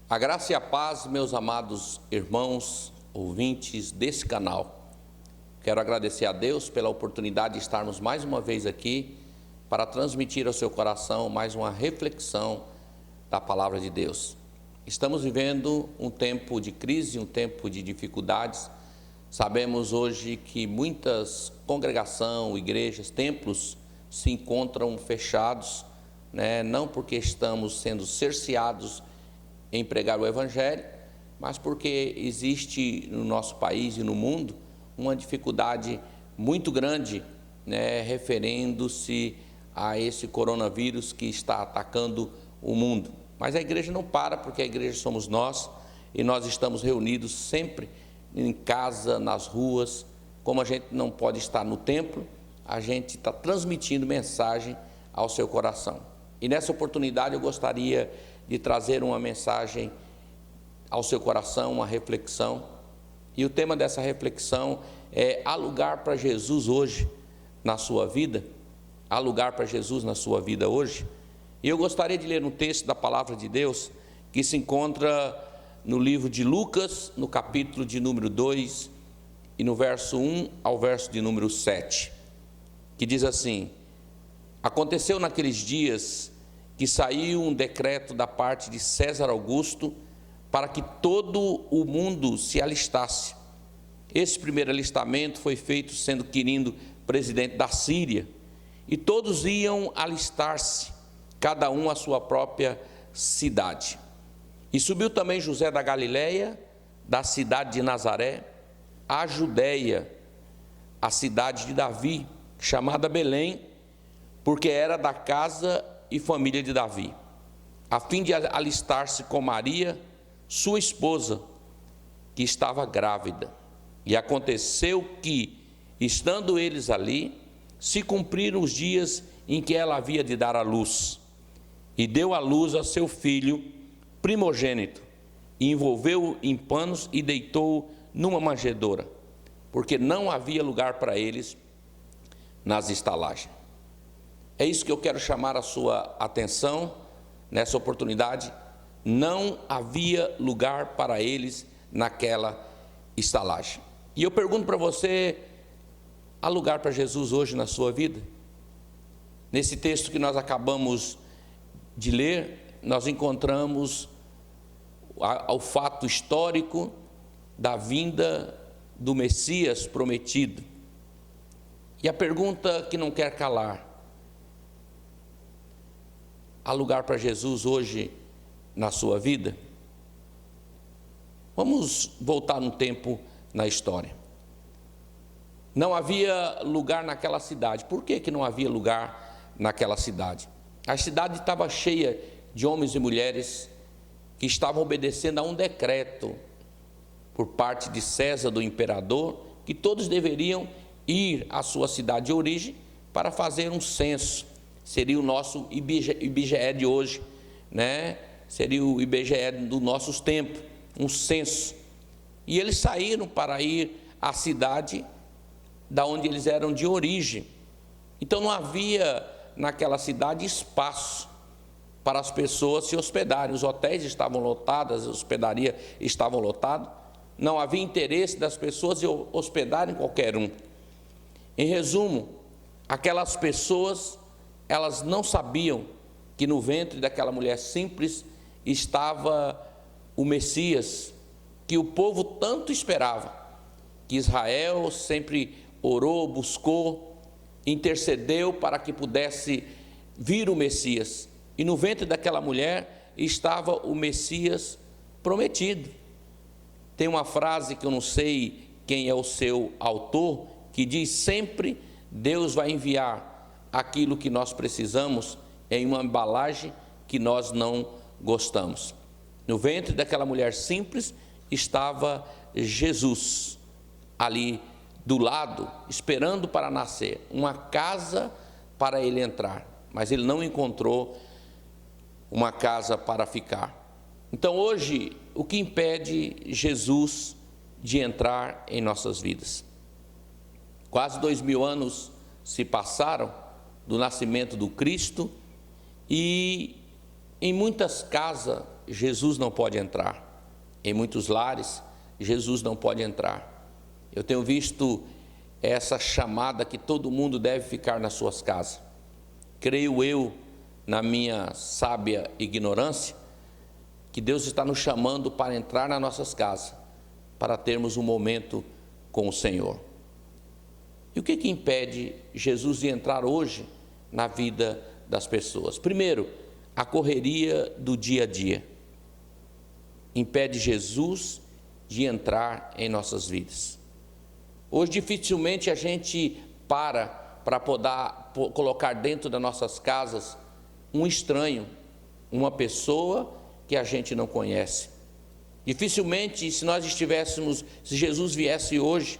A graça e a paz, meus amados irmãos, ouvintes desse canal. Quero agradecer a Deus pela oportunidade de estarmos mais uma vez aqui para transmitir ao seu coração mais uma reflexão da palavra de Deus. Estamos vivendo um tempo de crise, um tempo de dificuldades. Sabemos hoje que muitas congregações, igrejas, templos se encontram fechados, não porque estamos sendo cerceados em pregar o Evangelho, mas porque existe no nosso país e no mundo uma dificuldade muito grande, referendo-se a esse coronavírus que está atacando o mundo. Mas a igreja não para, porque a igreja somos nós e nós estamos reunidos sempre em casa, nas ruas. Como a gente não pode estar no templo, a gente está transmitindo mensagem ao seu coração. E nessa oportunidade eu gostaria de trazer uma mensagem ao seu coração, uma reflexão. E o tema dessa reflexão é: há lugar para Jesus hoje na sua vida? Há lugar para Jesus na sua vida hoje? E eu gostaria de ler um texto da palavra de Deus que se encontra no livro de Lucas, no capítulo de número 2 e no verso 1 ao verso de número 7, que diz assim: aconteceu naqueles dias que saiu um decreto da parte de César Augusto para que todo o mundo se alistasse. Esse primeiro alistamento foi feito sendo Quirino presidente da Síria, e todos iam alistar-se, cada um à sua própria cidade. E subiu também José da Galileia, da cidade de Nazaré, à Judeia, a cidade de Davi, chamada Belém, porque era da casa e família de Davi, a fim de alistar-se com Maria, sua esposa, que estava grávida. E aconteceu que, estando eles ali, se cumpriram os dias em que ela havia de dar à luz. E deu à luz a seu filho primogênito, e envolveu-o em panos e deitou-o numa manjedoura, porque não havia lugar para eles nas estalagens. É isso que eu quero chamar a sua atenção nessa oportunidade. Não havia lugar para eles naquela estalagem. E eu pergunto para você: há lugar para Jesus hoje na sua vida? Nesse texto que nós acabamos de ler, nós encontramos o fato histórico da vinda do Messias prometido. E a pergunta que não quer calar: há lugar para Jesus hoje na sua vida? Vamos voltar um tempo na história. Não havia lugar naquela cidade. Por que não havia lugar naquela cidade? A cidade estava cheia de homens e mulheres que estavam obedecendo a um decreto por parte de César, do imperador, que todos deveriam ir à sua cidade de origem para fazer um censo. Seria o nosso IBGE de hoje, Seria o IBGE dos nossos tempos, um censo. E eles saíram para ir à cidade da onde eles eram de origem. Então não havia naquela cidade espaço para as pessoas se hospedarem. Os hotéis estavam lotados, as hospedarias estavam lotadas. Não havia interesse das pessoas em hospedarem qualquer um. Em resumo, aquelas pessoas, elas não sabiam que no ventre daquela mulher simples estava o Messias, que o povo tanto esperava, que Israel sempre orou, buscou, intercedeu para que pudesse vir o Messias. E no ventre daquela mulher estava o Messias prometido. Tem uma frase que eu não sei quem é o seu autor, que diz: sempre Deus vai enviar aquilo que nós precisamos em uma embalagem que nós não gostamos. No ventre daquela mulher simples estava Jesus, ali do lado, esperando para nascer, uma casa para ele entrar, mas ele não encontrou uma casa para ficar. Então hoje, o que impede Jesus de entrar em nossas vidas? Quase 2000 anos se passaram do nascimento do Cristo e Em muitas casas, Jesus não pode entrar. Em muitos lares, Jesus não pode entrar. Eu tenho visto essa chamada que todo mundo deve ficar nas suas casas. Creio eu, na minha sábia ignorância, que Deus está nos chamando para entrar nas nossas casas, para termos um momento com o Senhor. E o que impede Jesus de entrar hoje na vida das pessoas? Primeiro, a correria do dia a dia impede Jesus de entrar em nossas vidas. Hoje dificilmente a gente para poder colocar dentro das nossas casas um estranho, uma pessoa que a gente não conhece. Dificilmente, se Jesus viesse hoje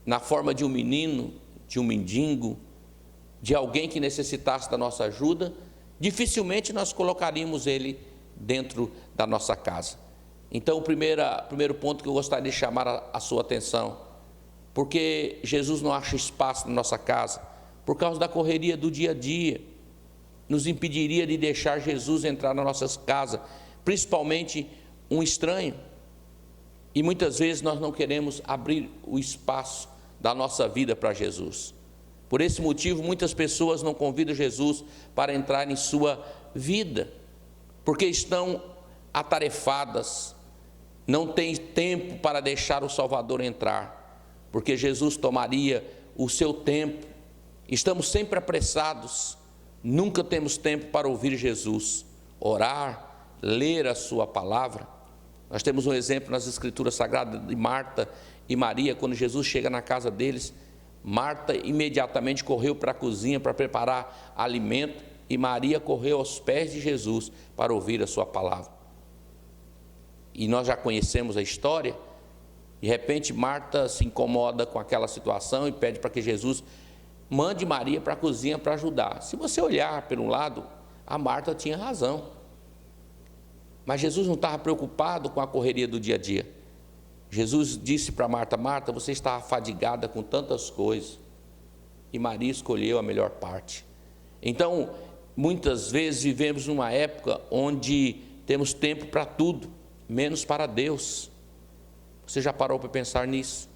na forma de um menino, de um mendigo, de alguém que necessitasse da nossa ajuda, dificilmente nós colocaríamos ele dentro da nossa casa. Então, o primeiro ponto que eu gostaria de chamar a sua atenção, porque Jesus não acha espaço na nossa casa, por causa da correria do dia a dia, nos impediria de deixar Jesus entrar nas nossas casas, principalmente um estranho. E muitas vezes nós não queremos abrir o espaço da nossa vida para Jesus. Por esse motivo, muitas pessoas não convidam Jesus para entrar em sua vida, porque estão atarefadas, não têm tempo para deixar o Salvador entrar, porque Jesus tomaria o seu tempo. Estamos sempre apressados, nunca temos tempo para ouvir Jesus, orar, ler a sua palavra. Nós temos um exemplo nas Escrituras Sagradas de Marta e Maria. Quando Jesus chega na casa deles, Marta imediatamente correu para a cozinha para preparar alimento, e Maria correu aos pés de Jesus para ouvir a sua palavra. E nós já conhecemos a história. De repente Marta se incomoda com aquela situação e pede para que Jesus mande Maria para a cozinha para ajudar. Se você olhar por um lado, a Marta tinha razão, mas Jesus não estava preocupado com a correria do dia a dia. Jesus disse para Marta: Marta, você está afadigada com tantas coisas, e Maria escolheu a melhor parte. Então, muitas vezes vivemos numa época onde temos tempo para tudo, menos para Deus. Você já parou para pensar nisso?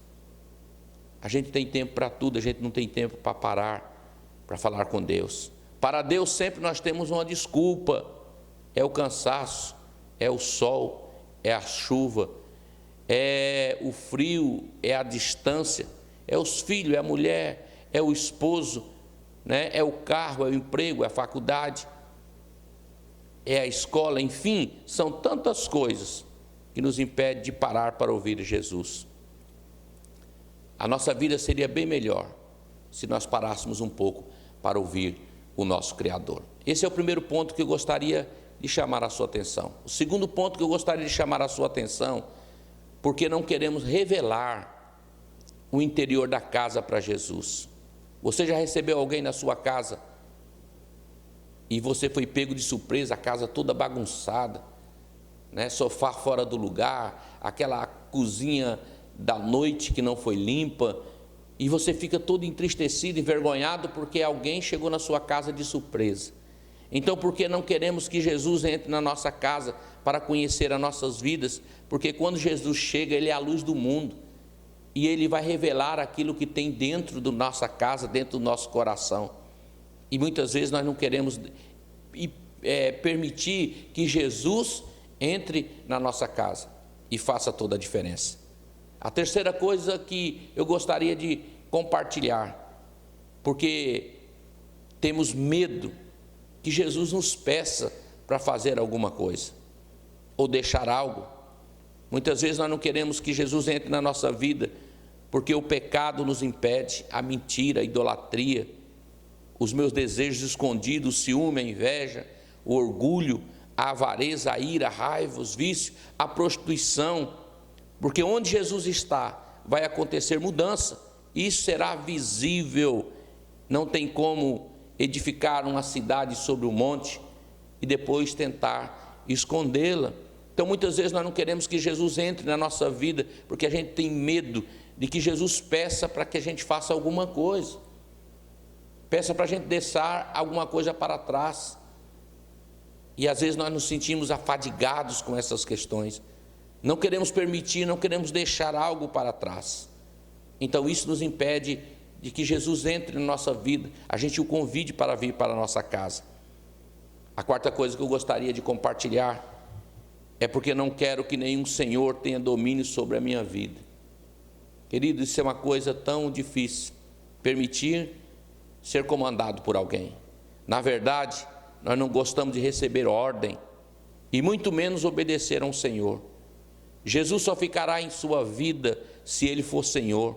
A gente tem tempo para tudo, a gente não tem tempo para parar, para falar com Deus. Para Deus sempre nós temos uma desculpa: é o cansaço, é o sol, é a chuva, é o frio, é a distância, é os filhos, é a mulher, é o esposo, né? É o carro, é o emprego, é a faculdade, é a escola, enfim, são tantas coisas que nos impedem de parar para ouvir Jesus. A nossa vida seria bem melhor se nós parássemos um pouco para ouvir o nosso Criador. Esse é o primeiro ponto que eu gostaria de chamar a sua atenção. O segundo ponto que eu gostaria de chamar a sua atenção, porque não queremos revelar o interior da casa para Jesus. Você já recebeu alguém na sua casa e você foi pego de surpresa, a casa toda bagunçada, né? Sofá fora do lugar, aquela cozinha da noite que não foi limpa, e você fica todo entristecido, envergonhado, porque alguém chegou na sua casa de surpresa. Então, por que não queremos que Jesus entre na nossa casa para conhecer as nossas vidas? Porque quando Jesus chega, Ele é a luz do mundo, e Ele vai revelar aquilo que tem dentro da nossa casa, dentro do nosso coração. E muitas vezes nós não queremos permitir que Jesus entre na nossa casa e faça toda a diferença. A terceira coisa que eu gostaria de compartilhar, porque temos medo que Jesus nos peça para fazer alguma coisa ou deixar algo. Muitas vezes nós não queremos que Jesus entre na nossa vida porque o pecado nos impede, a mentira, a idolatria, os meus desejos escondidos, o ciúme, a inveja, o orgulho, a avareza, a ira, a raiva, os vícios, a prostituição. Porque onde Jesus está, vai acontecer mudança. Isso será visível. Não tem como edificar uma cidade sobre um monte e depois tentar escondê-la. Então, muitas vezes nós não queremos que Jesus entre na nossa vida, porque a gente tem medo de que Jesus peça para que a gente faça alguma coisa. Peça para a gente deixar alguma coisa para trás. E às vezes nós nos sentimos afadigados com essas questões. Não queremos permitir, não queremos deixar algo para trás. Então isso nos impede de que Jesus entre na nossa vida, a gente o convide para vir para a nossa casa. A quarta coisa que eu gostaria de compartilhar é porque não quero que nenhum senhor tenha domínio sobre a minha vida. Querido, isso é uma coisa tão difícil, permitir ser comandado por alguém. Na verdade, nós não gostamos de receber ordem e muito menos obedecer a um senhor. Jesus só ficará em sua vida se ele for Senhor.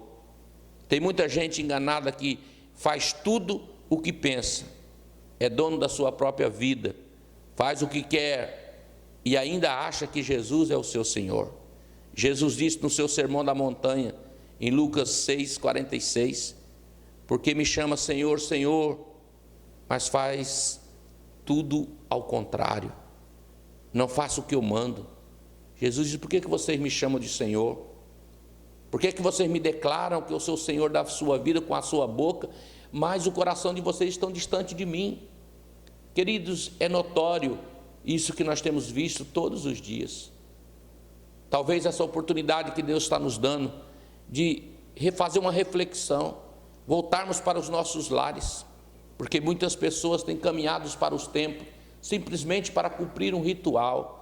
Tem muita gente enganada que faz tudo o que pensa, é dono da sua própria vida, faz o que quer e ainda acha que Jesus é o seu Senhor. Jesus disse no seu Sermão da Montanha, em Lucas 6,46, porque me chama Senhor, Senhor, mas faz tudo ao contrário, não faço o que eu mando. Jesus diz, por que vocês me chamam de Senhor? Por que vocês me declaram que eu sou o Senhor da sua vida com a sua boca, mas o coração de vocês está distante de mim? Queridos, é notório isso que nós temos visto todos os dias. Talvez essa oportunidade que Deus está nos dando de refazer uma reflexão, voltarmos para os nossos lares, porque muitas pessoas têm caminhado para os templos simplesmente para cumprir um ritual,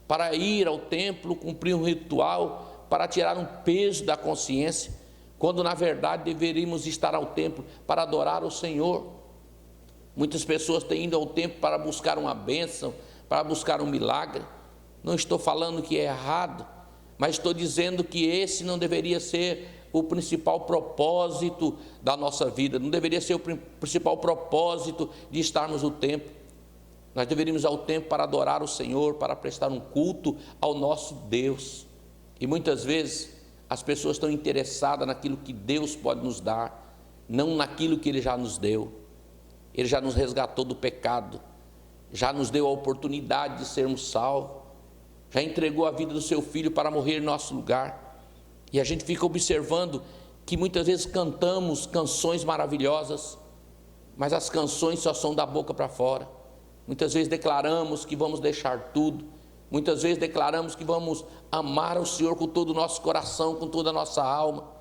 para ir ao templo, cumprir um ritual, para tirar um peso da consciência, quando na verdade deveríamos estar ao templo para adorar o Senhor. Muitas pessoas têm ido ao templo para buscar uma bênção, para buscar um milagre. Não estou falando que é errado, mas estou dizendo que esse não deveria ser o principal propósito da nossa vida, não deveria ser o principal propósito de estarmos no templo. Nós deveríamos ir ao templo para adorar o Senhor, para prestar um culto ao nosso Deus. E muitas vezes as pessoas estão interessadas naquilo que Deus pode nos dar, não naquilo que Ele já nos deu. Ele já nos resgatou do pecado, já nos deu a oportunidade de sermos salvos, já entregou a vida do seu Filho para morrer em nosso lugar. E a gente fica observando que muitas vezes cantamos canções maravilhosas, mas as canções só são da boca para fora. Muitas vezes declaramos que vamos deixar tudo, muitas vezes declaramos que vamos amar o Senhor com todo o nosso coração, com toda a nossa alma,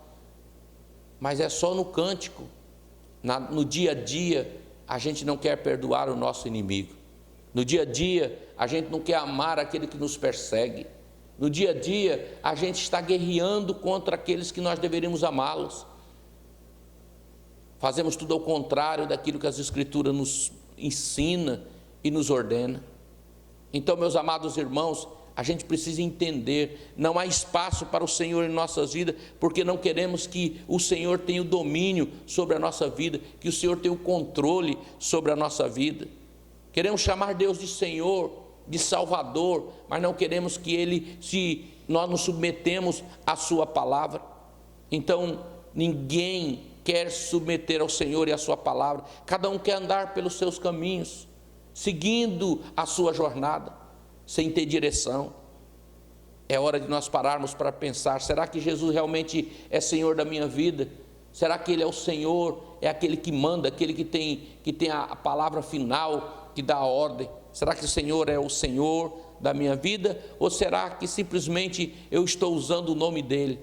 mas é só no cântico. No dia a dia a gente não quer perdoar o nosso inimigo, no dia a dia a gente não quer amar aquele que nos persegue, no dia a dia a gente está guerreando contra aqueles que nós deveríamos amá-los. Fazemos tudo ao contrário daquilo que as Escrituras nos ensina e nos ordena. Então, meus amados irmãos, a gente precisa entender, não há espaço para o Senhor em nossas vidas, porque não queremos que o Senhor tenha o domínio sobre a nossa vida, que o Senhor tenha o controle sobre a nossa vida. Queremos chamar Deus de Senhor, de Salvador, mas não queremos que Ele, se nós nos submetemos à sua palavra. Então, ninguém quer submeter ao Senhor e à sua palavra, cada um quer andar pelos seus caminhos, seguindo a sua jornada, sem ter direção. É hora de nós pararmos para pensar, será que Jesus realmente é Senhor da minha vida? Será que Ele é o Senhor, é aquele que manda, aquele que tem a palavra final, que dá a ordem? Será que o Senhor é o Senhor da minha vida? Ou será que simplesmente eu estou usando o nome dEle,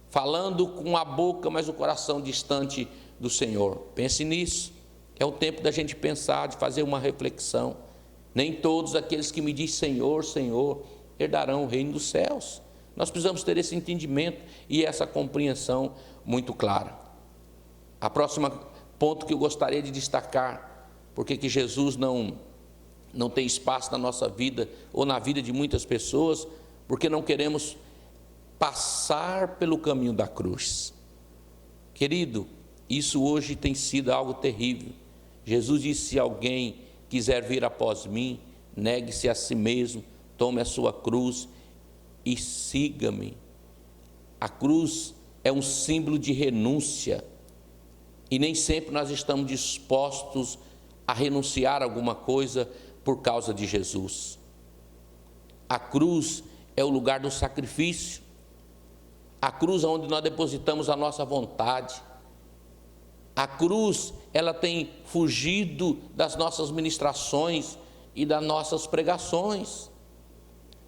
falando com a boca, mas o coração distante do Senhor? Pense nisso. É o tempo da gente pensar, de fazer uma reflexão. Nem todos aqueles que me dizem Senhor, Senhor, herdarão o reino dos céus. Nós precisamos ter esse entendimento e essa compreensão muito clara. A próxima ponto que eu gostaria de destacar, porque que Jesus não tem espaço na nossa vida ou na vida de muitas pessoas, porque não queremos passar pelo caminho da cruz. Querido, isso hoje tem sido algo terrível. Jesus disse, se alguém quiser vir após mim, negue-se a si mesmo, tome a sua cruz e siga-me. A cruz é um símbolo de renúncia, e nem sempre nós estamos dispostos a renunciar a alguma coisa por causa de Jesus. A cruz é o lugar do sacrifício, a cruz é onde nós depositamos a nossa vontade, A cruz, ela tem fugido das nossas ministrações e das nossas pregações.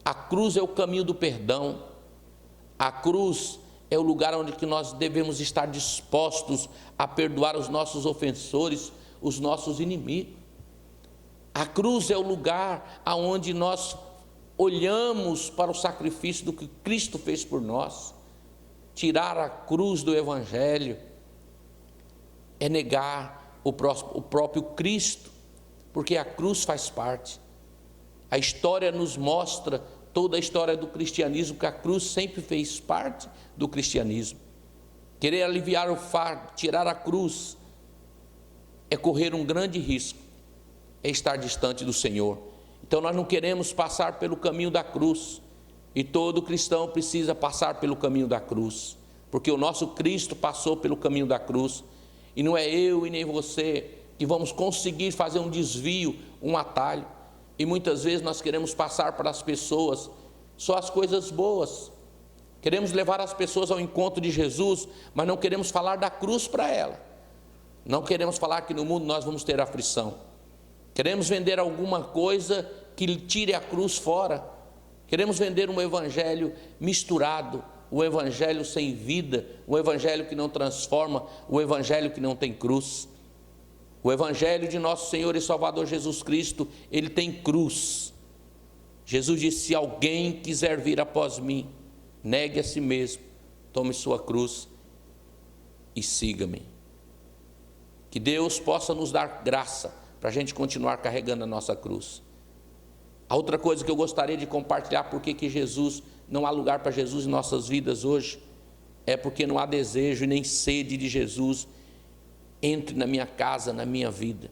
A cruz é o caminho do perdão. A cruz é o lugar onde que nós devemos estar dispostos a perdoar os nossos ofensores, os nossos inimigos. A cruz é o lugar aonde nós olhamos para o sacrifício do que Cristo fez por nós. Tirar a cruz do Evangelho é negar o próprio Cristo, porque a cruz faz parte. A história nos mostra, toda a história do cristianismo, que a cruz sempre fez parte do cristianismo. Querer aliviar o fardo, tirar a cruz, é correr um grande risco, é estar distante do Senhor. Então nós não queremos passar pelo caminho da cruz, e todo cristão precisa passar pelo caminho da cruz, porque o nosso Cristo passou pelo caminho da cruz, e não é eu e nem você que vamos conseguir fazer um desvio, um atalho. E muitas vezes nós queremos passar para as pessoas só as coisas boas, queremos levar as pessoas ao encontro de Jesus, mas não queremos falar da cruz para ela, não queremos falar que no mundo nós vamos ter aflição, queremos vender alguma coisa que tire a cruz fora, queremos vender um evangelho misturado, o evangelho sem vida, o evangelho que não transforma, o evangelho que não tem cruz. O evangelho de nosso Senhor e Salvador Jesus Cristo, ele tem cruz. Jesus disse: se alguém quiser vir após mim, negue a si mesmo, tome sua cruz e siga-me. Que Deus possa nos dar graça para a gente continuar carregando a nossa cruz. A outra coisa que eu gostaria de compartilhar, porque que Jesus, não há lugar para Jesus em nossas vidas hoje, é porque não há desejo e nem sede de Jesus entre na minha casa, na minha vida.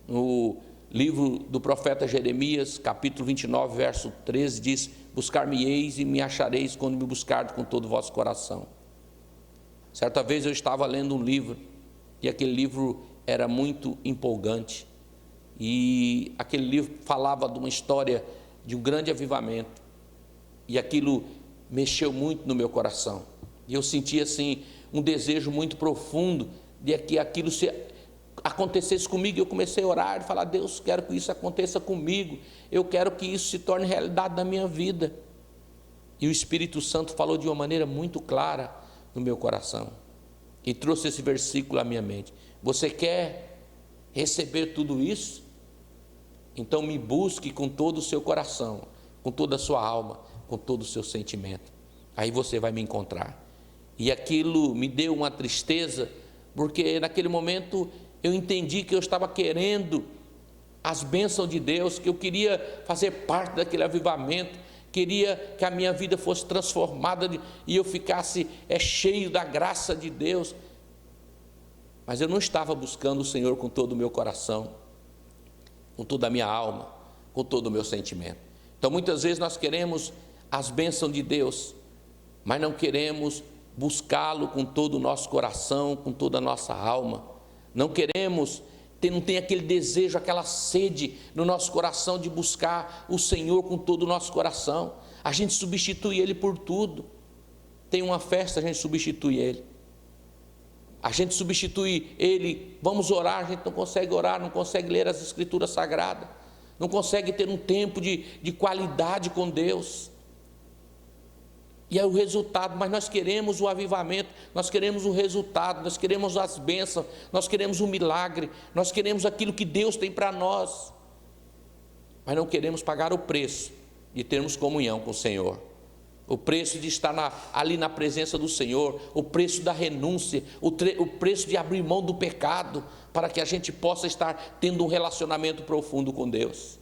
No livro do profeta Jeremias, capítulo 29, verso 13, diz: buscar-me-eis e me achareis quando me buscardes com todo o vosso coração. Certa vez eu estava lendo um livro, e aquele livro era muito empolgante, e aquele livro falava de uma história de um grande avivamento, e aquilo mexeu muito no meu coração, e eu senti assim um desejo muito profundo de que aquilo se acontecesse comigo. Eu comecei a orar e falar: Deus, quero que isso aconteça comigo, eu quero que isso se torne realidade na minha vida. E o Espírito Santo falou de uma maneira muito clara no meu coração, e trouxe esse versículo à minha mente: você quer receber tudo isso? Então me busque com todo o seu coração, com toda a sua alma, com todo o seu sentimento, aí você vai me encontrar. E aquilo me deu uma tristeza, porque naquele momento eu entendi que eu estava querendo as bênçãos de Deus, que eu queria fazer parte daquele avivamento, queria que a minha vida fosse transformada e eu ficasse cheio da graça de Deus, mas eu não estava buscando o Senhor com todo o meu coração, com toda a minha alma, com todo o meu sentimento. Então muitas vezes nós queremos as bênçãos de Deus, mas não queremos buscá-lo com todo o nosso coração, com toda a nossa alma. Não queremos, não tem aquele desejo, aquela sede no nosso coração de buscar o Senhor com todo o nosso coração. A gente substitui Ele por tudo. Tem uma festa, a gente substitui Ele. A gente substitui Ele, vamos orar, a gente não consegue orar, não consegue ler as Escrituras Sagradas, não consegue ter um tempo de qualidade com Deus. E é o resultado, mas nós queremos o avivamento, nós queremos o resultado, nós queremos as bênçãos, nós queremos o milagre, nós queremos aquilo que Deus tem para nós, mas não queremos pagar o preço de termos comunhão com o Senhor, o preço de estar ali na presença do Senhor, o preço da renúncia, o preço de abrir mão do pecado, para que a gente possa estar tendo um relacionamento profundo com Deus.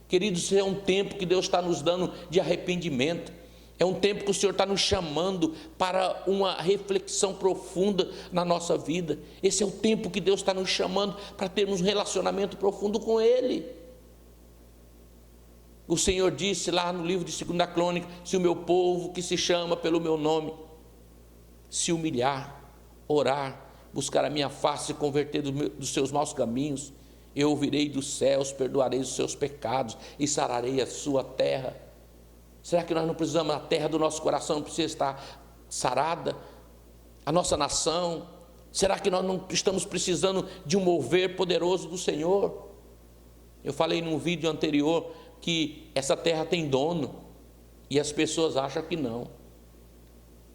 Queridos, é um tempo que Deus está nos dando de arrependimento, é um tempo que o Senhor está nos chamando para uma reflexão profunda na nossa vida. Esse é o tempo que Deus está nos chamando para termos um relacionamento profundo com Ele. O Senhor disse lá no livro de 2 Crônicas: se o meu povo, que se chama pelo meu nome, se humilhar, orar, buscar a minha face e converter dos seus maus caminhos, eu ouvirei dos céus, perdoarei os seus pecados e sararei a sua terra. Será que nós não precisamos, a terra do nosso coração não precisa estar sarada? A nossa nação, Será que nós não estamos precisando de um mover poderoso do Senhor? Eu falei num vídeo anterior que essa terra tem dono e as pessoas acham que não.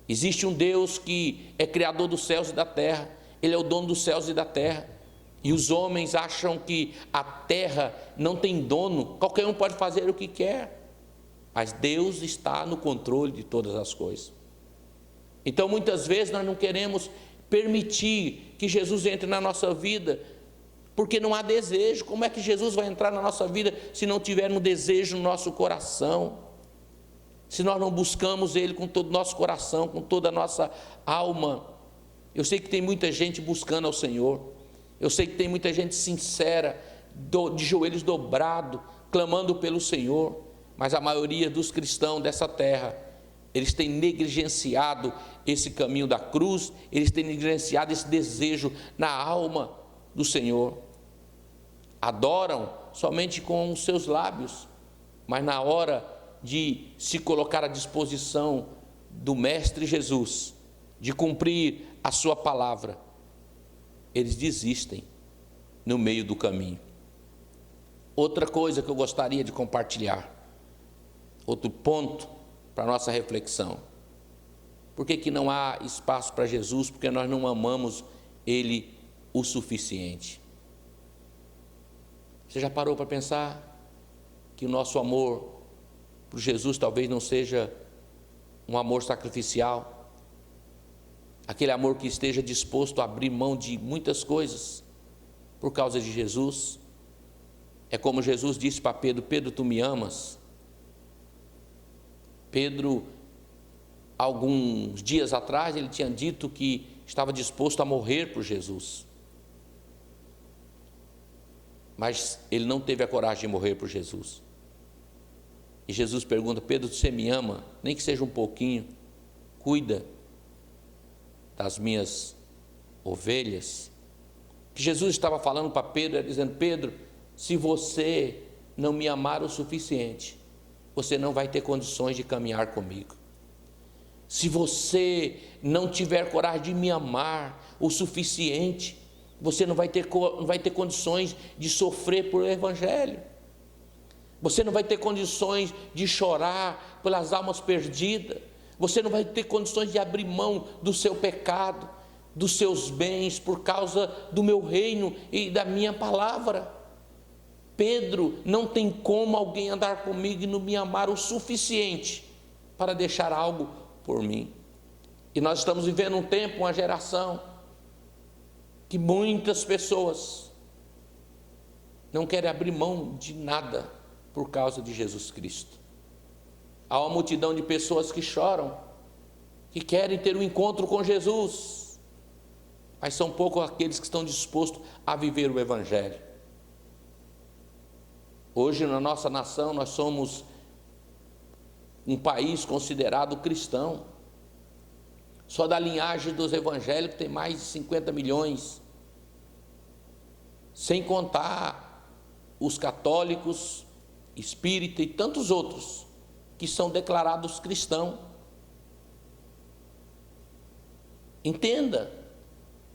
Existe um Deus que é criador dos céus e da terra, Ele é o dono dos céus e da terra, e os homens acham que a terra não tem dono, qualquer um pode fazer o que quer, mas Deus está no controle de todas as coisas. Então muitas vezes nós não queremos permitir que Jesus entre na nossa vida, porque não há desejo. Como é que Jesus vai entrar na nossa vida se não tiver um desejo no nosso coração? Se nós não buscamos Ele com todo o nosso coração, com toda a nossa alma? Eu sei que tem muita gente buscando ao Senhor, eu sei que tem muita gente sincera, de joelhos dobrados, clamando pelo Senhor, mas a maioria dos cristãos dessa terra, eles têm negligenciado esse caminho da cruz, eles têm negligenciado esse desejo na alma do Senhor. Adoram somente com os seus lábios, mas na hora de se colocar à disposição do Mestre Jesus, de cumprir a sua palavra, eles desistem no meio do caminho. Outra coisa que eu gostaria de compartilhar, outro ponto para a nossa reflexão: por que não há espaço para Jesus? Porque nós não amamos Ele o suficiente. Você já parou para pensar que o nosso amor por Jesus talvez não seja um amor sacrificial, aquele amor que esteja disposto a abrir mão de muitas coisas por causa de Jesus? É como Jesus disse para Pedro: Pedro, tu me amas? Pedro, alguns dias atrás, ele tinha dito que estava disposto a morrer por Jesus, mas ele não teve a coragem de morrer por Jesus. E Jesus pergunta: Pedro, você me ama? Nem que seja um pouquinho, cuida das minhas ovelhas. O que Jesus estava falando para Pedro, era dizendo: Pedro, se você não me amar o suficiente, você não vai ter condições de caminhar comigo. Se você não tiver coragem de me amar o suficiente, você não vai ter condições de sofrer por Evangelho. Você não vai ter condições de chorar pelas almas perdidas. Você não vai ter condições de abrir mão do seu pecado, dos seus bens, por causa do meu reino e da minha palavra. Pedro, não tem como alguém andar comigo e não me amar o suficiente para deixar algo por mim. E nós estamos vivendo um tempo, uma geração, que muitas pessoas não querem abrir mão de nada por causa de Jesus Cristo. Há uma multidão de pessoas que choram, que querem ter um encontro com Jesus, mas são poucos aqueles que estão dispostos a viver o Evangelho. Hoje na nossa nação nós somos um país considerado cristão. Só da linhagem dos evangélicos tem mais de 50 milhões, sem contar os católicos, espírita e tantos outros que são declarados cristãos. Entenda,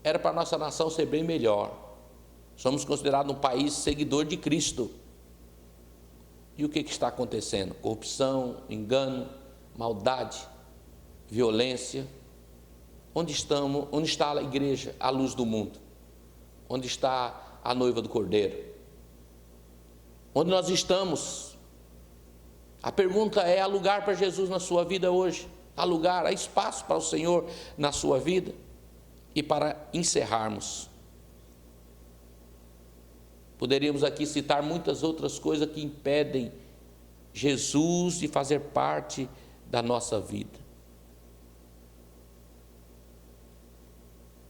era para a nossa nação ser bem melhor. Somos considerados um país seguidor de Cristo. E o que está acontecendo? Corrupção, engano, maldade, violência. Onde está a igreja, a luz do mundo? Onde está a noiva do Cordeiro? Onde nós estamos? A pergunta é: há lugar para Jesus na sua vida hoje? Há lugar, há espaço para o Senhor na sua vida? E para encerrarmos, poderíamos aqui citar muitas outras coisas que impedem Jesus de fazer parte da nossa vida.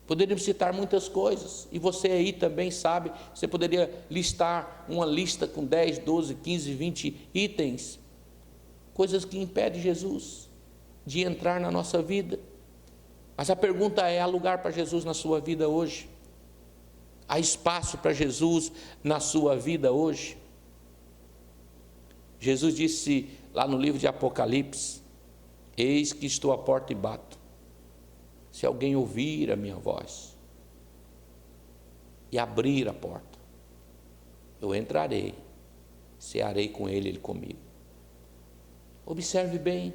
Poderíamos citar muitas coisas, e você aí também sabe, você poderia listar uma lista com 10, 12, 15, 20 itens, coisas que impedem Jesus de entrar na nossa vida. Mas a pergunta é: há lugar para Jesus na sua vida hoje? Há espaço para Jesus na sua vida hoje? Jesus disse lá no livro de Apocalipse: eis que estou à porta e bato. Se alguém ouvir a minha voz e abrir a porta. Eu entrarei, cearei com ele, ele comigo. Observe bem,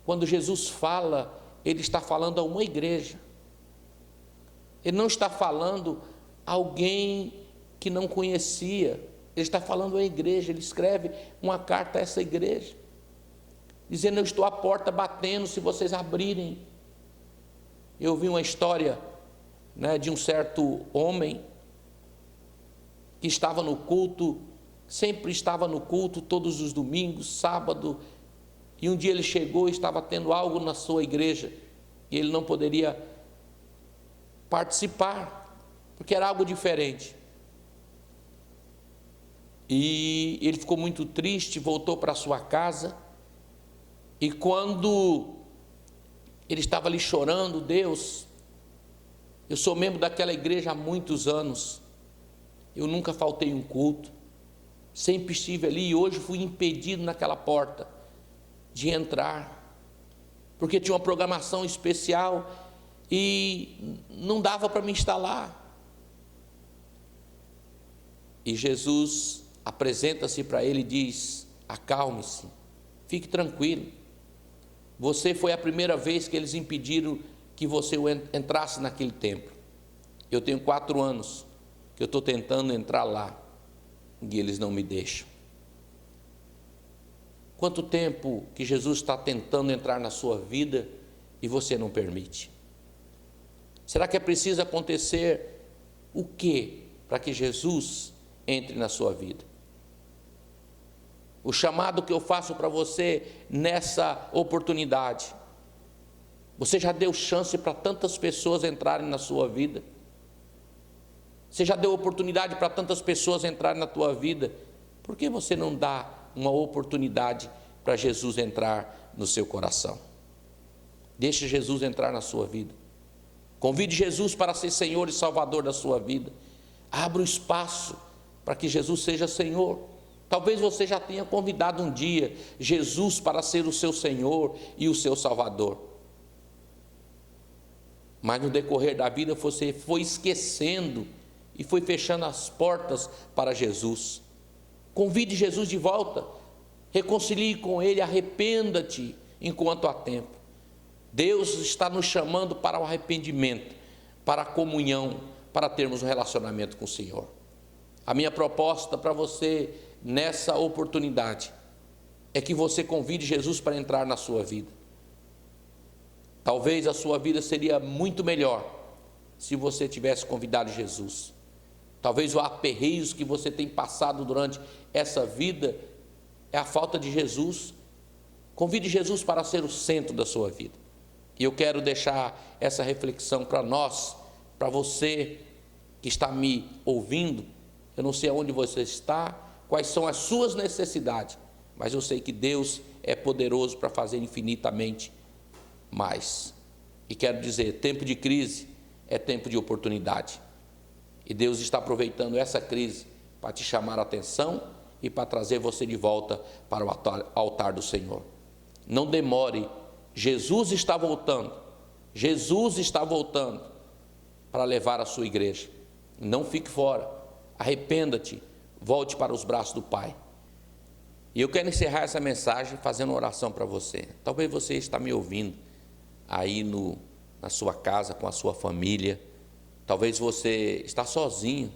quando Jesus fala, ele está falando a uma igreja. Ele não está falando a alguém que não conhecia, ele está falando à igreja. Ele escreve uma carta a essa igreja, dizendo: eu estou à porta batendo, se vocês abrirem. Eu vi uma história, de um certo homem que estava no culto, sempre estava no culto, todos os domingos, sábado, e um dia ele chegou e estava tendo algo na sua igreja, e ele não poderia participar, porque era algo diferente. E ele ficou muito triste, voltou para sua casa, e quando ele estava ali chorando: Deus, eu sou membro daquela igreja há muitos anos, eu nunca faltei um culto, sempre estive ali, e hoje fui impedido naquela porta de entrar, porque tinha uma programação especial e não dava para me instalar. E Jesus apresenta-se para ele e diz: acalme-se, fique tranquilo, você foi a primeira vez que eles impediram que você entrasse naquele templo. Eu tenho 4 anos que eu estou tentando entrar lá e eles não me deixam. Quanto tempo que Jesus está tentando entrar na sua vida e você não permite? Será que é preciso acontecer o quê para que Jesus entre na sua vida? O chamado que eu faço para você nessa oportunidade: você já deu chance para tantas pessoas entrarem na sua vida? Você já deu oportunidade para tantas pessoas entrarem na tua vida? Por que você não dá uma oportunidade para Jesus entrar no seu coração? Deixe Jesus entrar na sua vida. Convide Jesus para ser Senhor e Salvador da sua vida. Abra o espaço para que Jesus seja Senhor. Talvez você já tenha convidado um dia Jesus para ser o seu Senhor e o seu Salvador, mas no decorrer da vida você foi esquecendo e foi fechando as portas para Jesus. Convide Jesus de volta, reconcilie com Ele, arrependa-te enquanto há tempo. Deus está nos chamando para o arrependimento, para a comunhão, para termos um relacionamento com o Senhor. A minha proposta para você nessa oportunidade é que você convide Jesus para entrar na sua vida. Talvez a sua vida seria muito melhor se você tivesse convidado Jesus. Talvez os aperreios que você tem passado durante essa vida é a falta de Jesus. Convide Jesus para ser o centro da sua vida. E eu quero deixar essa reflexão para nós, para você que está me ouvindo. Eu não sei aonde você está, quais são as suas necessidades, mas eu sei que Deus é poderoso para fazer infinitamente mais. E quero dizer, tempo de crise é tempo de oportunidade. E Deus está aproveitando essa crise para te chamar a atenção e para trazer você de volta para o altar do Senhor. Não demore, Jesus está voltando. Jesus está voltando para levar a sua igreja. Não fique fora, arrependa-te, volte para os braços do Pai. E eu quero encerrar essa mensagem fazendo uma oração para você. Talvez você está me ouvindo aí na sua casa, com a sua família. Talvez você está sozinho,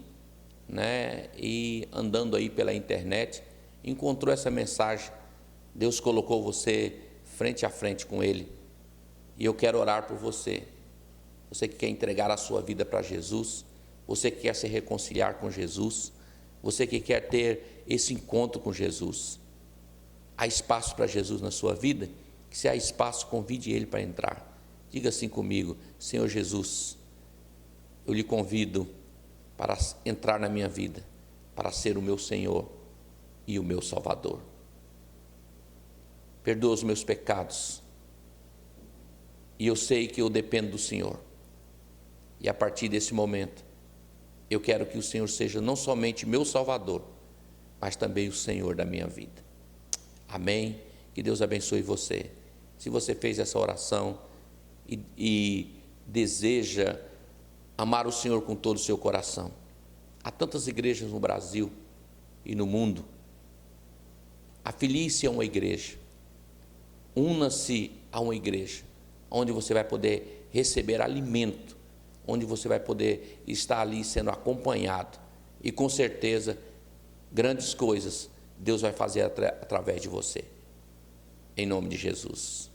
e andando aí pela internet, encontrou essa mensagem. Deus colocou você frente a frente com Ele. E eu quero orar por você. Você que quer entregar a sua vida para Jesus, você que quer se reconciliar com Jesus, você que quer ter esse encontro com Jesus. Há espaço para Jesus na sua vida? Que se há espaço, convide Ele para entrar. Diga assim comigo: Senhor Jesus, eu lhe convido para entrar na minha vida, para ser o meu Senhor e o meu Salvador. Perdoa os meus pecados, e eu sei que eu dependo do Senhor. E a partir desse momento, eu quero que o Senhor seja não somente meu Salvador, mas também o Senhor da minha vida. Amém? Que Deus abençoe você. Se você fez essa oração e deseja amar o Senhor com todo o seu coração. Há tantas igrejas no Brasil e no mundo. Afilie-se a uma igreja. Una-se a uma igreja, onde você vai poder receber alimento, onde você vai poder estar ali sendo acompanhado. E com certeza, grandes coisas Deus vai fazer através de você. Em nome de Jesus.